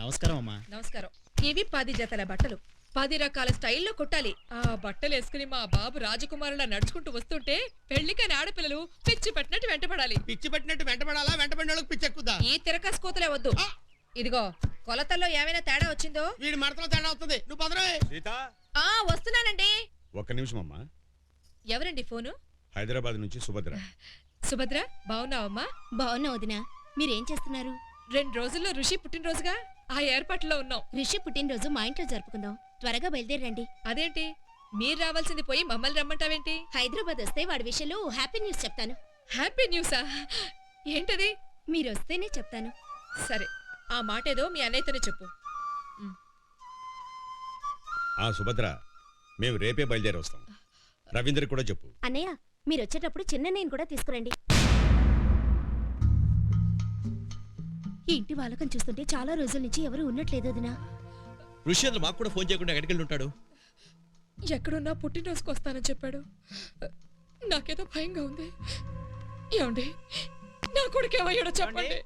నమస్కారం అమ్మా. నమస్కారం. ఇవి 10 జతల బట్టలు 10 రకాల స్టైల్లో కుట్టాలి. ఆ బట్టలు వేసుకుని మా బాబు రాజకుమారులా నడుచుకుంటూ వస్తుంటే పెళ్లికని ఆడపిల్లలు పిచ్చి పట్టినట్టు వెంటపడాలి. పిచ్చి పట్టినట్టు వెంటపడాలా? వెంటపడిన వాళ్ళకి పిచ్చి ఎక్కుదా? ఈ తిరకాసు కోతలే వద్దు. ఇదిగో కొలతల్లో ఏమైనా తేడా వచ్చిందో వీడి మడతలో తేడా అవుతుంది. నువ్వు పదరే. సీత వస్తున్నానండి. ఒక్క నిమిషం అమ్మా. ఎవరండి ఫోను? హైదరాబాద్ నుంచి సుభద్ర. సుభద్ర, బావున్నావమ్మా? బావున్నా వదినా. మీరేం చేస్తున్నారు? 2 రోజుల్లో ఋషి పుట్టినరోజుగా ఆ ఏర్పాట్లో ఉన్నాం. ఋషి పుట్టినరోజు మా ఇంట్లో జరుపుకుందాం. త్వరగా బయలుదేరండి. అదేంటి మీరు రావాల్సింది పోయి మమ్మల్ని రమ్మంటావేంటి? హైదరాబాద్ వస్తే వాడి విషయంలో హ్యాపీ న్యూస్ చెప్తాను. హ్యాపీ న్యూసా? ఏంటది? మీరు వస్తేనే చెప్తాను. సరే, ఆ మాటేదో మీ అన్నయ్యతోనే చెప్పు. ఆ సుభద్ర, మేము రేపే బయలుదేరి వస్తాం. రవీంద్ర కూడా చెప్పు. అన్నయ్య, మీరు వచ్చేటప్పుడు చిన్నన్నయ్యని కూడా తీసుకురండి. ఈ ఇంటి వాళ్ళకం చూస్తుంటే చాలా రోజుల నుంచి ఎవరు ఉన్నట్లేదు వదినా. ఋషేంద్ర మాకు కూడా ఫోన్ చేయకుండా ఎక్కడికి ఉంటాడు? ఎక్కడున్నా పుట్టినరోజుకు వస్తానని చెప్పాడు. నాకేదో భయంగా ఉంది. ఏమండి, నా కొడుకు ఏమయ్యాడో చెప్పండి.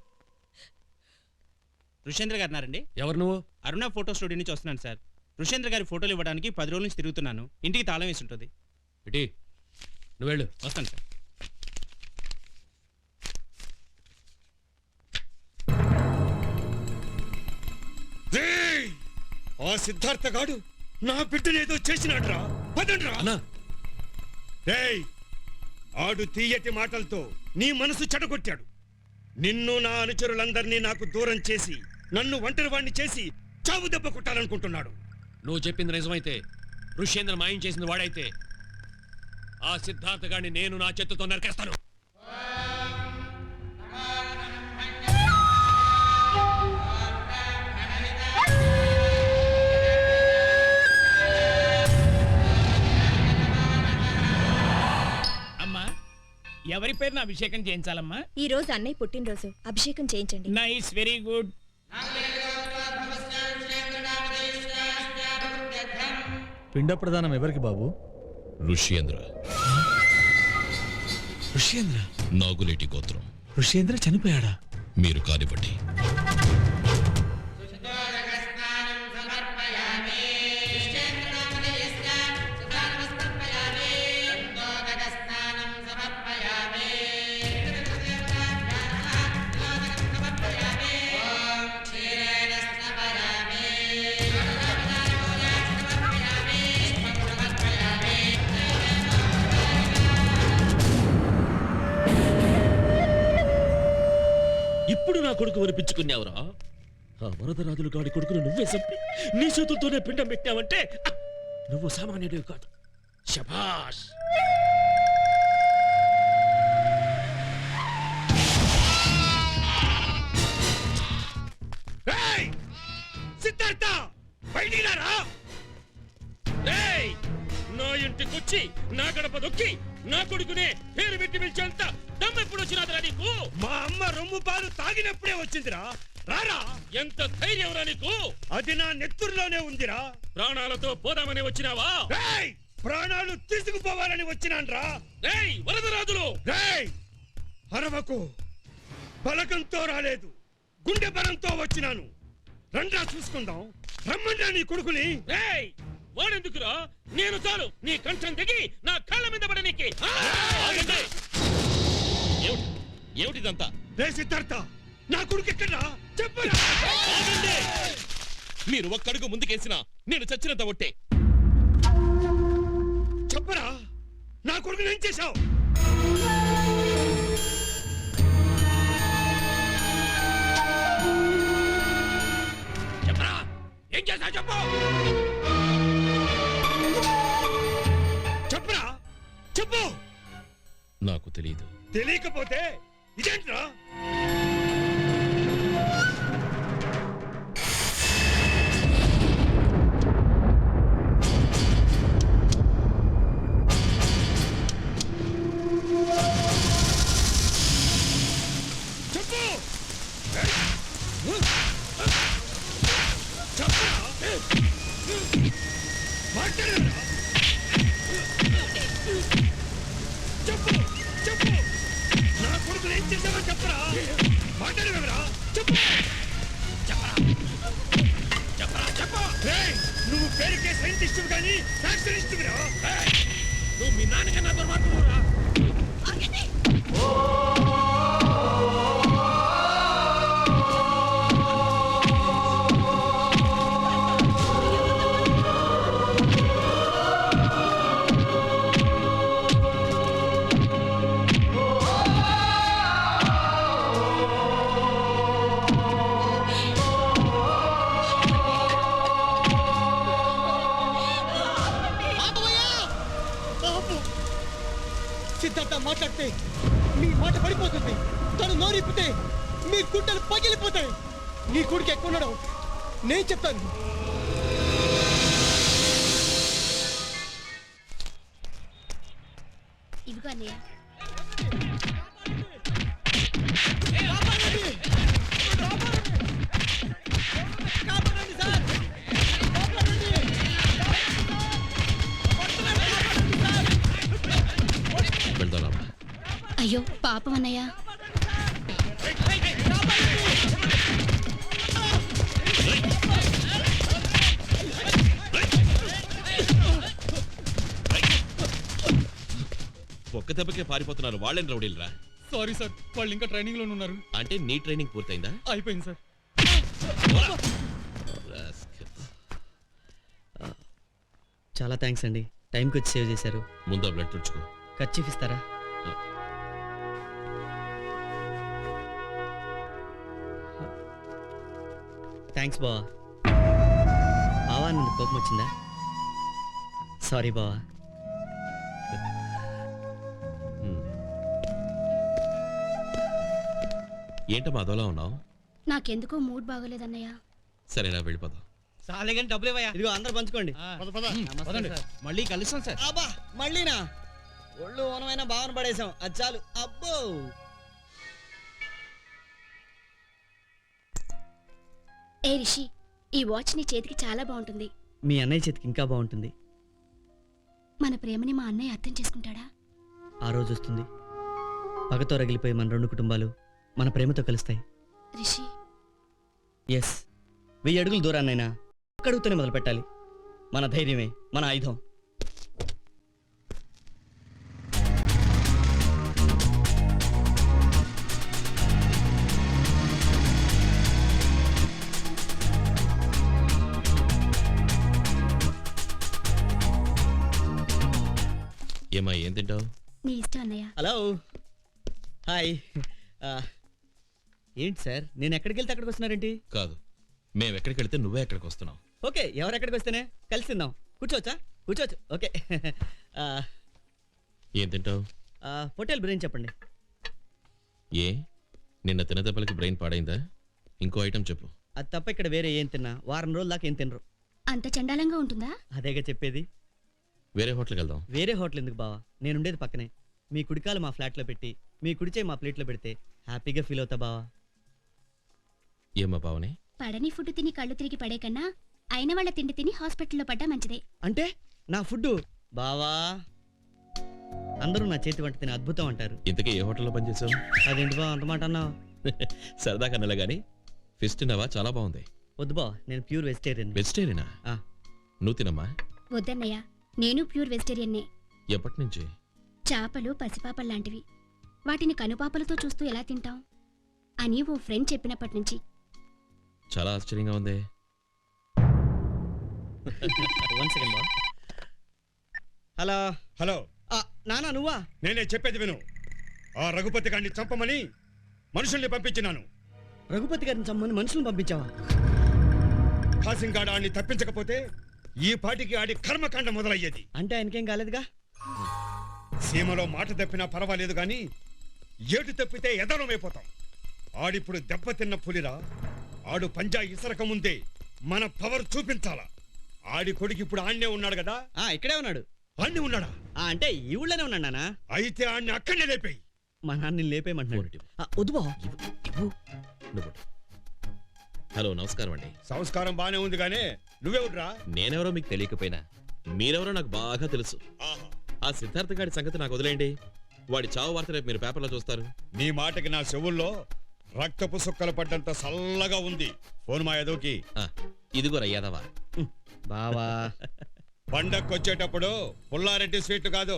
ఋషేంద్ర గారు అన్నారండి. ఎవరు నువ్వు? అరుణ ఫోటో స్టూడియో నుంచి వస్తున్నాను సార్. ఋషేంద్ర గారి ఫోటోలు ఇవ్వడానికి 10 రోజుల నుంచి తిరుగుతున్నాను. ఇంటికి తాళం వేసి ఉంటుంది. ఇటీ నువ్వు వెళ్ళు. వస్తాను సార్. ఆ సిద్ధార్థ గాడు నా బిడ్డనేదో చేసినాడ్రా. అన్నా, ఆడు తీయటి మాటలతో నీ మనసు చెడగొట్టాడు. నిన్ను నా అనుచరులందరినీ నాకు దూరం చేసి నన్ను ఒంటరివాణ్ణి చేసి చావు దెబ్బ కొట్టాలనుకుంటున్నాడు. నువ్వు చెప్పింది నిజమైతే, ఋషేంద్ర మాయం చేసింది వాడైతే, ఆ సిద్ధార్థ గాడిని నేను నా చేతులతో నరికేస్తాను. అమ్మా, ఎవరి పేరున అభిషేకం చేయించాలమ్మా? ఈ రోజు అన్నయ్య పుట్టినరోజు, అభిషేకం చేయించండి. Nice, very good. పిండ ప్రదానం ఎవరికి బాబు? ఋష్యేంద్ర. ఋష్యేంద్ర? నాగులేటి గోత్రం. ఋష్యేంద్ర చనిపోయాడా? మీరు కానివ్వండి. ఇప్పుడు నా కొడుకు వినిపించుకున్నావురా? ఆ వరదరాజులు గాడి కొడుకును నువ్వే చంపి నీ చేతులతోనే పిండం పెట్టావంటే నువ్వు సామాన్యుడివి కాదు. శభాష్. సిద్ధార్థ, బయటిరారా. నా ఇంటికొచ్చి నా గడప దొక్కి నా కొడుకునే పేరు పెట్టి పిలిచేంత దమ్మెప్పుడు వచ్చినాదిరా నీకు? మా అమ్మ రొమ్ము పాలు తాగినప్పుడే వచ్చిందిరా. రారా. ఎంత ధైర్యంరా నీకు? అది నా నెత్తురులోనే ఉందిరా. ప్రాణాలతో పోదామని వచ్చినావా? ప్రాణాలు తీసుకుపోవాలని వచ్చినాన్రా. వరదరాజులు, అరవకు. బలకంతో రాలేదు, గుండె బలంతో వచ్చినాను. రండ్రా చూసుకుందాం. రమ్మండ్రా నీ కొడుకుని. వాడెందుకురా? నేను చాలు నీ కంఠం దిగి నా కాళ్ళ మీద పడనీకి. ఏమిటిదంతా? రే సిద్ధార్థ, నా కొడుకు ఎక్కడా చెప్పరా? మీరు ఒక్కడుగు ముందుకేసినా నేను చచ్చినంత ఒట్టే. చెప్పరా, నా కొడుకు ఏం చేశావు? చెప్పరా, ఏం చేశావు చెప్పు. చెప్పరా, చెప్పు. నాకు తెలియదు. తెలియకపోతే ఇదేంట్రా? చెప్పు. చెప్పరా, మాట్లాడరా. చెప్పు చెప్పు, నా కొడుకులు ఏం చేశావో చెప్పరా. పేరుకే సైంటిస్ట్ కానీ ఫ్యాక్షనిస్ట్ నువ్వు మీ నాన్నకన్నా దుర్మార్గుడురా. సిద్ధార్థ మాట్లాడితే మీ మాట పడిపోతుంది. తను నోరిప్పితే మీ గుండెలు పగిలిపోతాయి. నీ కొడుకు ఎక్కువ ఉండడం నేను చెప్తాను. ఇదిగో అన్నయ్య. వెళ్దాం. అయ్యో పాపం అన్నయ్య. ఒక్క దెబ్బకే పారిపోతున్నారు వాళ్ళని రౌడీలరా. సారీ సార్, వాళ్ళు ఇంకా ట్రైనింగ్ లో ఉన్నారు. అంటే నీ ట్రైనింగ్ పూర్తయిందా? అయిపోయింది సార్. Rascals. చాలా థ్యాంక్స్ అండి, టైంకి వచ్చి సేవ్ చేశారు. ముందు ఆ బ్లడ్ తుడుచుకో. ఖర్చీఫ్ ఇస్తారా? థ్యాంక్స్ బావా. బావా నన్ను కోపం వచ్చిందా? సారీ బావా. ఏంటమ్మా అదోలా ఉన్నావు? నాకెందుకో మూడ్ బాగోలేదన్నయ్య. సరేనా వెళ్ళిపోదాం. చాలే కానీ డబ్బులు ఇవ్వయా. ఇదిగో అందరు పంచుకోండి. నమస్తే సార్. మళ్ళీ కలుస్తాం సార్. అబ్బా మళ్ళీనా? ఒళ్ళు ఓనమైన భావన పడేసాం, అది చాలు. అబ్బో ఏ రిషి, ఈ వాచ్ నీ చేతికి చాలా బాగుంటుంది. మీ అన్నయ్య చేతికి ఇంకా బాగుంటుంది. మన ప్రేమని మా అన్నయ్య అర్థం చేసుకుంటాడా? ఆ రోజు వస్తుంది, పగతో రగిలిపోయి మన రెండు కుటుంబాలు మన ప్రేమతో కలుస్తాయి. రిషి, ఎస్, 1000 అడుగులు దూరాన్నైనా అక్కడుతూనే మొదలు పెట్టాలి. మన ధైర్యమే మన ఆయుధం. ఏమా ఏం తింటావు? నీ ఇష్టం అన్నయ్య. Hello hi. ఏంటి సార్, నేను ఎక్కడికి వెళ్తే అక్కడికి వస్తున్నారేంటి? కాదు, మేము ఎక్కడికి వెళ్తే నువ్వే ఎక్కడికి వస్తున్నావు. ఓకే, ఎవరు ఎక్కడికి వస్తేనే కలిసి తిందాం. కూర్చోవచ్చా? కూర్చోవచ్చు. ఓకే. ఏం తింటావు? హోటల్ బిర్యానీ చెప్పండి. ఏ నిన్న తిన్న దెబ్బలకి బ్రెయిన్ పాడైందా? ఇంకో ఐటెం చెప్పు. అది తప్ప ఇక్కడ వేరే ఏం తిన్నా వారం రోజుల దాకా ఏం తినరు. అంత చండాలంగా ఉంటుందా? అదేగా చెప్పేది. వేరే హోటల్కి వెళ్దాం. వేరే హోటల్ ఎందుకు బావా, నేనుండేది పక్కనే. మీ కుడికాలు మా ఫ్లాట్లో పెట్టి మీ కుడిచే మా ప్లేట్లో పెడితే హ్యాపీగా ఫీల్ అవుతా బావా. ఏమ్మా పావని? పడని ఫుడ్ తిని కళ్ళు తిరిగి పడే కన్నా అయిన వాళ్ళ తిండి తిని హాస్పిటల్లో పడ్డా మంచిదే. అంటే నా ఫుడ్ బావా, అందరూ నా చేతి వంట తిని అద్భుతం అంటారు. ఇంతకీ ఏ హోటల్లో పనిచేసావు? అదేంటి బావ అంత మాట అన్నావు? సరదా కన్నలే గాని ఫిష్ తిన్నావా? చాలా బాగుంది. వద్దు బావ, నేను ప్యూర్ వెజిటేరియన్. వెజిటేరియనా? ఆ. నువ్వు తినమ్మా. వద్దన్నయ్య, నేను ప్యూర్ వెజిటేరియన్నే. ఎప్పటి నుంచి? చేపలు పసిపాపల్లాంటివి, వాటిని కనుపాపలతో చూస్తూ ఎలా తింటాం అని ఓ ఫ్రెండ్ చెప్పినప్పటి నుంచి. చాలా ఆశ్చర్యంగా ఉంది. వన్ సెకండ్ బావ. హలో హలో, నానా నువ్వా? నేనే చెప్పేది విను. ఆ రఘుపతి గారిని చంపమని మనుషుల్ని పంపించినాను. రఘుపతి గారిని చమ్మని మనుషులను పంపించావా? కాసింగాడ ఆడిని తప్పించకపోతే ఈ పాటికి ఆడి కర్మకాండ మొదలయ్యేది. అంటే ఆయనకేం కాలేదుగా? సీమలో మాట తప్పినా పర్వాలేదు గాని ఏటు తప్పితే ఎదరమైపోతాం. ఆడిప్పుడు దెబ్బతిన్న పులిరా. ఆడు పంజా ఇసరక ముందే మన పవర్ చూపించాలా. ఆడి కొడుకు ఇప్పుడు ఆన్నే ఉన్నాడు కదా. ఇక్కడే ఉన్నాడు. ఆన్నే ఉన్నాడా? అంటే ఈ ఊళ్ళోనే ఉన్నాడు నాన్న. అయితే ఆడిని అక్కడనే లేపేయి. మా నాన్న లేపేయమంటున్నాడు. వద్దు బావ. నువ్వు. హలో, నమస్కారం అండి. సంస్కారం బానే ఉంది గానే నువ్వెవడ్రా? నేనెవరో మీకు తెలియకపోయినా మీరెవరో నాకు బాగా తెలుసు. ఆ సిద్ధార్థ గారి సంగతి నాకు వదిలేయండి. వాడి చావు వార్త రేపు మీరు పేపర్లో చూస్తారు. నీ మాటకి నా చెవుల్లో రక్తపు సుక్కలు పడ్డంత సల్లగా ఉంది. ఫోన్ మా ఎదోకి. ఇదిగో రయ్యాదవా, బావా పండక్కొచ్చేటప్పుడు పుల్లారెడ్డి స్వీట్ కాదు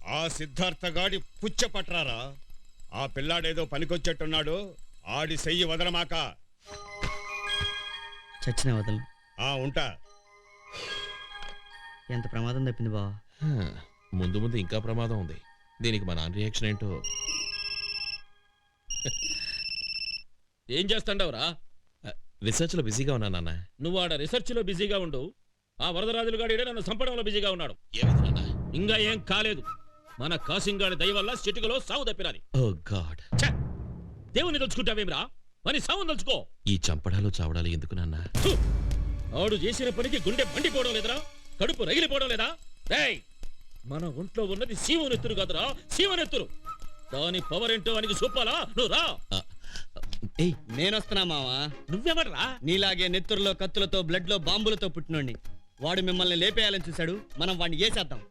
ఆ సిద్ధార్థ గాడి పుచ్చ పట్రారా. ఆ పిల్లాడేదో పనికొచ్చేట్టున్నాడు, ఆడి సెయ్యి వదలమాక. చచ్చిన వదలను. ఉంటా. ఎంత ప్రమాదం తప్పింది బావా. ముందు ముందు ఇంకా ప్రమాదం ఉంది. దీనికి మా నాన్న రియాక్షన్ ఏంటో. ఏం చేస్తాండవరా? రీసెర్చ్ లో బిజీగా ఉన్నా నాన్న. నువ్వు ఆడ రీసెర్చ్ లో బిజీగా ఉండు. ఆ వరదరాజులు గాడి నన్ను చంపడంలో బిజీగా ఉన్నాడు. ఏమైంది నాన్న? ఇంకా ఏం కాలేదు. మన కాసింగాడి దయ వల్ల చిటికలో సావు తప్పిరాది. ఓ గాడ్. దేవుని తలుచుకుంటావేమిరా? మరి సావు తలుచుకో. ఈ చంపడాలు చావడాలు ఎందుకు నాన్న? ఆడు చేసిన పనికి గుండె మండిపోవడం లేదురా? కడుపు రగిలిపోవడం లేదా? రేయ్, మన ఒంట్లో ఉన్నది శివనెత్తురు కాదురా, శివనెత్తురు. దాని పవర్ ఏంటో అని చూపాలా? నువ్వు రా. ఏయ్, నేనొస్తున్నా మావా. నువ్వెవడరా? నీలాగే నెత్తురులో కత్తులతో బ్లడ్ లో బాంబులతో పుట్టినోడిని. వాడు మిమ్మల్ని లేపేయాలని చూశాడు, మనం వాడిని వేసేద్దాం.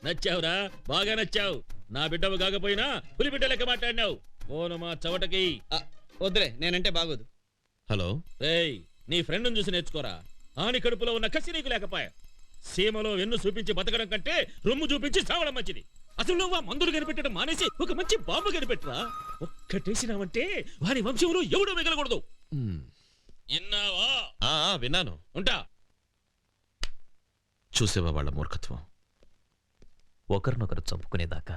నచ్చావురా, బాగా నచ్చావు. నా బిడ్డవు కాకపోయినా పులి బిడ్డ లెక్క మాట్లాడినావు. ఫోను మా చవటకి. వద్దులే, నేనంటే బాగోదు. హలో. రేయ్, నీ ఫ్రెండ్ని చూసి నేర్చుకోరా. ఆని కడుపులో ఉన్న కసి నీకు లేకపోయా. సీమలో వెన్ను చూపించి బతకడం కంటే రొమ్ము చూపించి చావడం మంచిది. అసలు నువ్వు ఆ మందులు కనిపెట్టడం మానేసి ఒక మంచి బాంబు కనిపెట్టరా. ఒక్కటేసినావంటే వారి వంశంలో ఎవడూ మిగలకూడదు. విన్నావా? విన్నాను. ఉంటా. చూసేవా వాళ్ళ మూర్ఖత్వం? ఒకరినొకరు చంపుకునేదాకా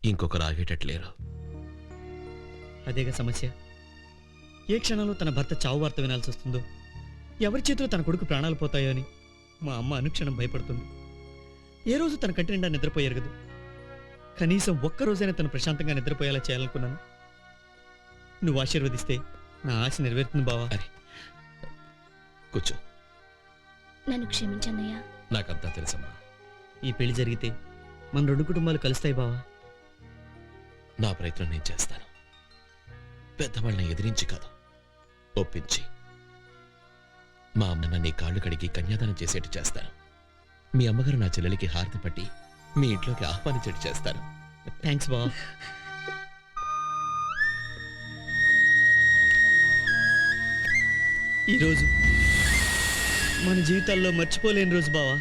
ఇంకొకరు ఆగేటట్లేరు. అదేగా సమస్య. ఏ క్షణంలో తన భర్త చావు వార్త వినాల్సి వస్తుందో, ఎవరి చేతిలో తన కొడుకు ప్రాణాలు పోతాయో అని మా అమ్మ అనుక్షణం భయపడుతుంది. ఏ రోజు తన కంటి నిండా నిద్రపోయారు కదా. కనీసం ఒక్కరోజైనా తను ప్రశాంతంగా నిద్రపోయేలా చేయాలనుకున్నాను. నువ్వు ఆశీర్వదిస్తే నా ఆశ నెరవేరుతుంది బావా. అరే కూర్చో. నన్ను క్షమించన్నయ్యా. నాకంతా తెలుసమ్మా. ఈ పెళ్లి జరిగితే మన రెండు కుటుంబాలు కలుస్తాయి బావా. నా ప్రయత్నం నేను చేస్తాను. పెద్దవాళ్ళని ఎదిరించి కాదు, ఒప్పించి మా అమ్మన్న నీ కాళ్ళు కడిగి కన్యాదానం చేసేట్టు చేస్తాను. మీ అమ్మగారు నా చెల్లెలికి హారతి పట్టి మీ ఇంట్లోకి ఆహ్వానించేట్టు చేస్తాను. థ్యాంక్స్ బావా. ఈరోజు మన జీవితాల్లో మర్చిపోలేని రోజు బావా.